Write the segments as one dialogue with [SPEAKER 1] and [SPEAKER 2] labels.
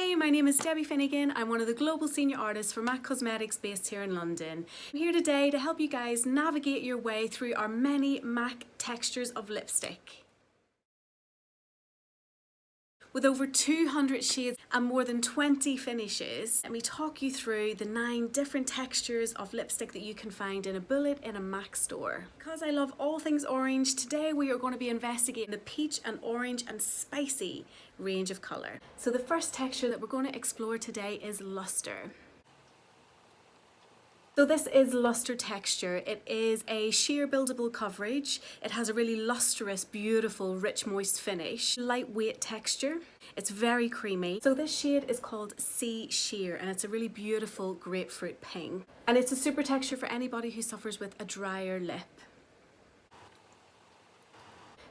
[SPEAKER 1] Hi, my name is Debbie Finnegan. I'm one of the global senior artists for MAC Cosmetics based here in London. I'm here today to help you guys navigate your way through our many MAC textures of lipstick. With over 200 shades and more than 20 finishes, let me talk you through the 9 different textures of lipstick that you can find in a bullet in a MAC store. Because I love all things orange, today we are going to be investigating the peach and orange and spicy range of colour. So the first texture that we're going to explore today is luster. So this is luster texture. It is a sheer buildable coverage. It has a really lustrous, beautiful, rich, moist finish. Lightweight texture. It's very creamy. So this shade is called Sea Sheer and it's a really beautiful grapefruit pink. And it's a super texture for anybody who suffers with a drier lip.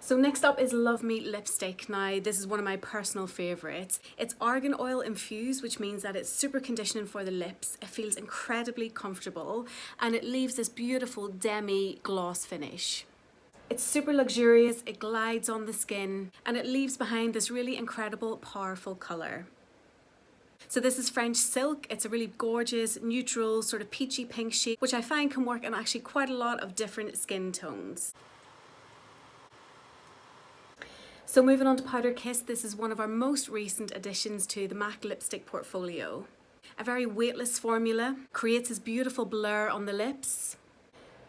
[SPEAKER 1] So next up is Love Me lipstick. Now this is one of my personal favourites. It's argan oil infused, which means that it's super conditioning for the lips. It feels incredibly comfortable and it leaves this beautiful demi gloss finish. It's super luxurious, it glides on the skin and it leaves behind this really incredible, powerful colour. So this is French Silk. It's a really gorgeous, neutral, sort of peachy pink shade, which I find can work in actually quite a lot of different skin tones. So moving on to Powder Kiss, this is one of our most recent additions to the MAC lipstick portfolio. A very weightless formula, creates this beautiful blur on the lips.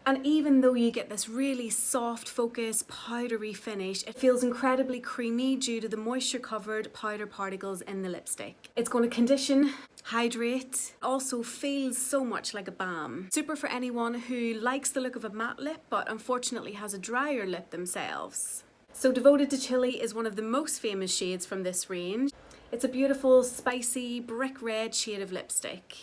[SPEAKER 1] And even though you get this really soft, focused, powdery finish, it feels incredibly creamy due to the moisture-covered powder particles in the lipstick. It's going to condition, hydrate, also feels so much like a balm. Super for anyone who likes the look of a matte lip, but unfortunately has a drier lip themselves. So Devoted to Chili is one of the most famous shades from this range. It's a beautiful, spicy, brick red shade of lipstick.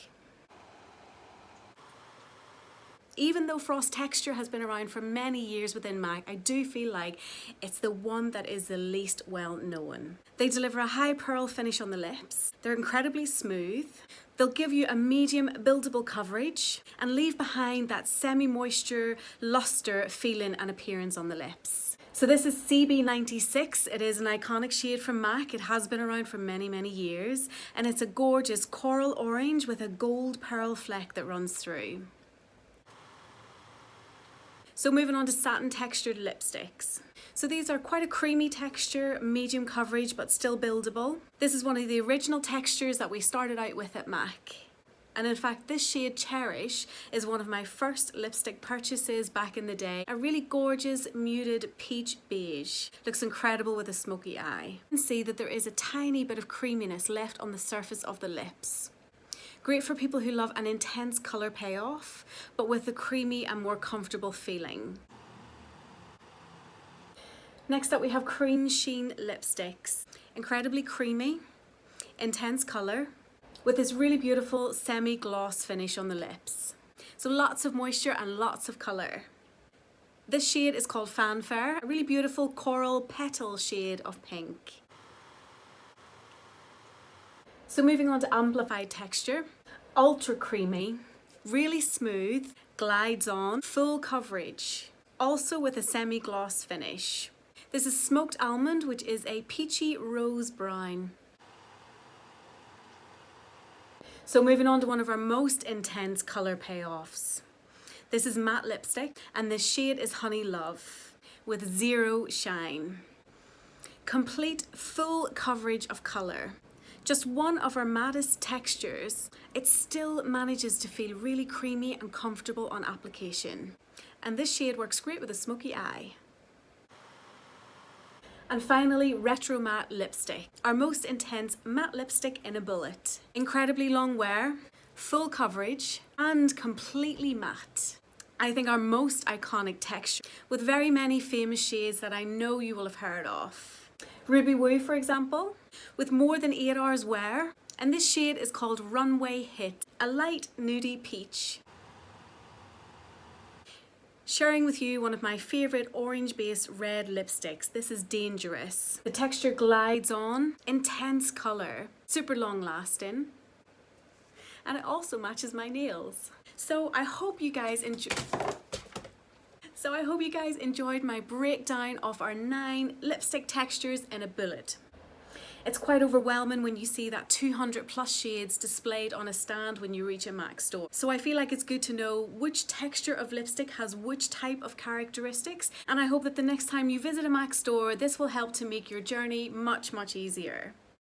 [SPEAKER 1] Even though Frost texture has been around for many years within MAC, I do feel like it's the one that is the least well known. They deliver a high pearl finish on the lips. They're incredibly smooth. They'll give you a medium buildable coverage and leave behind that semi-moisture, luster feeling and appearance on the lips. So this is CB96. It is an iconic shade from MAC. It has been around for many, many years. And it's a gorgeous coral orange with a gold pearl fleck that runs through. So moving on to satin textured lipsticks. So these are quite a creamy texture, medium coverage, but still buildable. This is one of the original textures that we started out with at MAC. And in fact, this shade Cherish is one of my first lipstick purchases back in the day. A really gorgeous, muted peach beige. Looks incredible with a smoky eye. You can see that there is a tiny bit of creaminess left on the surface of the lips. Great for people who love an intense colour payoff, but with a creamy and more comfortable feeling. Next up we have Cream Sheen lipsticks. Incredibly creamy, intense colour, with this really beautiful semi-gloss finish on the lips. So lots of moisture and lots of colour. This shade is called Fanfare, a really beautiful coral petal shade of pink. So moving on to amplified texture, ultra creamy, really smooth, glides on, full coverage, also with a semi-gloss finish. This is Smoked Almond, which is a peachy rose brown. So moving on to one of our most intense colour payoffs. This is matte lipstick and this shade is Honey Love with zero shine. Complete full coverage of colour. Just one of our mattest textures, it still manages to feel really creamy and comfortable on application. And this shade works great with a smoky eye. And finally, Retro Matte lipstick, our most intense matte lipstick in a bullet. Incredibly long wear, full coverage, and completely matte. I think our most iconic texture, with very many famous shades that I know you will have heard of. Ruby Woo, for example, with more than 8 hours wear. And this shade is called Runway Hit, a light nudie peach. Sharing with you one of my favourite orange-based red lipsticks. This is Dangerous. The texture glides on, intense colour, super long-lasting, and it also matches my nails. So I hope you guys enjoyed my breakdown of our 9 lipstick textures in a bullet. It's quite overwhelming when you see that 200 plus shades displayed on a stand when you reach a MAC store. So I feel like it's good to know which texture of lipstick has which type of characteristics, and I hope that the next time you visit a MAC store, this will help to make your journey much, much easier.